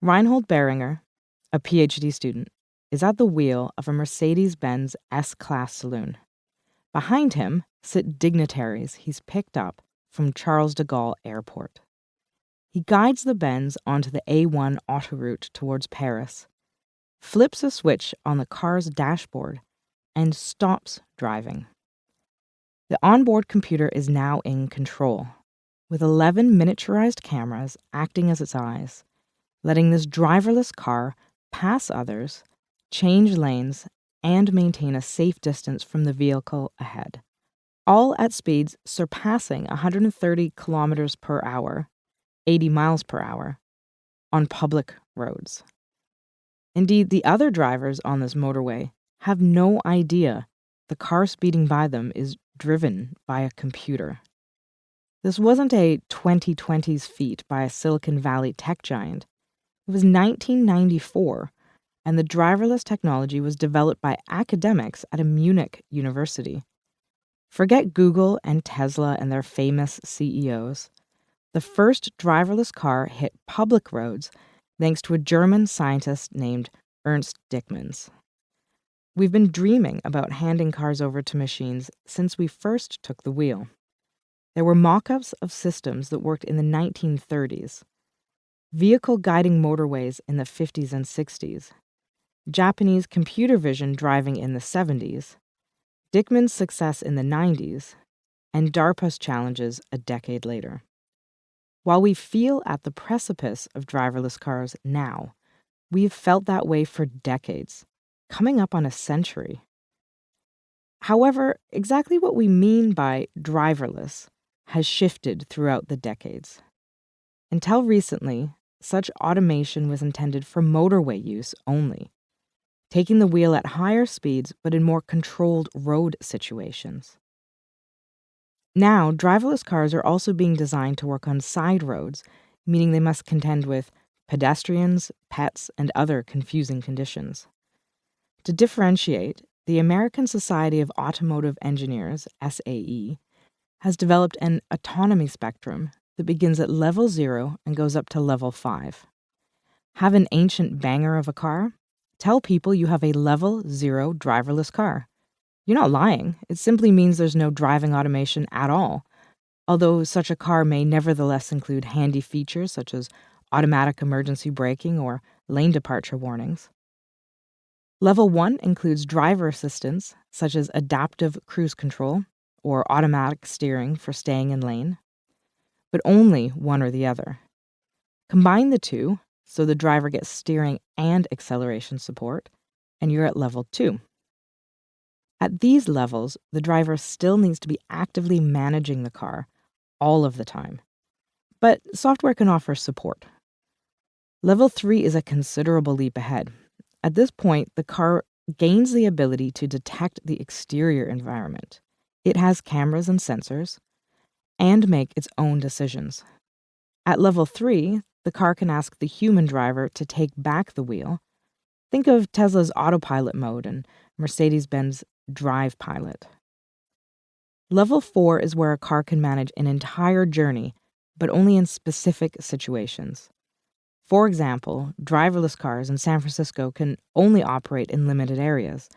Reinhold Beringer, a PhD student, is at the wheel of a Mercedes-Benz S-Class saloon. Behind him sit dignitaries he's picked up from Charles de Gaulle Airport. He guides the Benz onto the A1 autoroute towards Paris, flips a switch on the car's dashboard, and stops driving. The onboard computer is now in control, with 11 miniaturized cameras acting as its eyes, letting this driverless car pass others, change lanes, and maintain a safe distance from the vehicle ahead, all at speeds surpassing 130 kilometers per hour, 80 miles per hour, on public roads. Indeed, the other drivers on this motorway have no idea the car speeding by them is driven by a computer. This wasn't a 2020s feat by a Silicon Valley tech giant. It was 1994, and the driverless technology was developed by academics at a Munich university. Forget Google and Tesla and their famous CEOs. The first driverless car hit public roads thanks to a German scientist named Ernst Dickmanns. We've been dreaming about handing cars over to machines since we first took the wheel. There were mock-ups of systems that worked in the 1930s, vehicle guiding motorways in the 50s and 60s, Japanese computer vision driving in the 70s, Dickman's success in the 90s, and DARPA's challenges a decade later. While we feel at the precipice of driverless cars now, we've felt that way for decades, coming up on a century. However, exactly what we mean by driverless has shifted throughout the decades. Until recently, such automation was intended for motorway use only, taking the wheel at higher speeds but in more controlled road situations. Now, driverless cars are also being designed to work on side roads, meaning they must contend with pedestrians, pets, and other confusing conditions. To differentiate, the American Society of Automotive Engineers, SAE, has developed an autonomy spectrum that begins at level 0 and goes up to level 5. Have an ancient banger of a car? Tell people you have a level 0 driverless car. You're not lying. It simply means there's no driving automation at all, although such a car may nevertheless include handy features such as automatic emergency braking or lane departure warnings. Level 1 includes driver assistance such as adaptive cruise control or automatic steering for staying in lane, but only one or the other. Combine the two so the driver gets steering and acceleration support, and you're at level 2. At these levels, the driver still needs to be actively managing the car all of the time, but software can offer support. Level 3 is a considerable leap ahead. At this point, the car gains the ability to detect the exterior environment. It has cameras and sensors, and make its own decisions. At level 3, the car can ask the human driver to take back the wheel. Think of Tesla's autopilot mode and Mercedes-Benz Drive Pilot. Level 4 is where a car can manage an entire journey, but only in specific situations. For example, driverless cars in San Francisco can only operate in limited areas.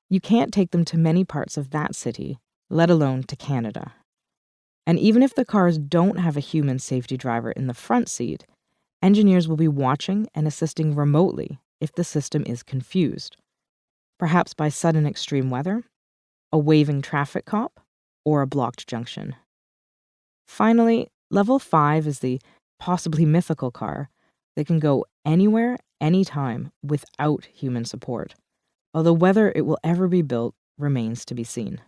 You can't take them to many parts of that city, let alone to Canada. And even if the cars don't have a human safety driver in the front seat, engineers will be watching and assisting remotely if the system is confused, perhaps by sudden extreme weather, a waving traffic cop, or a blocked junction. Finally, level 5 is the possibly mythical car that can go anywhere, anytime, without human support, although whether it will ever be built remains to be seen.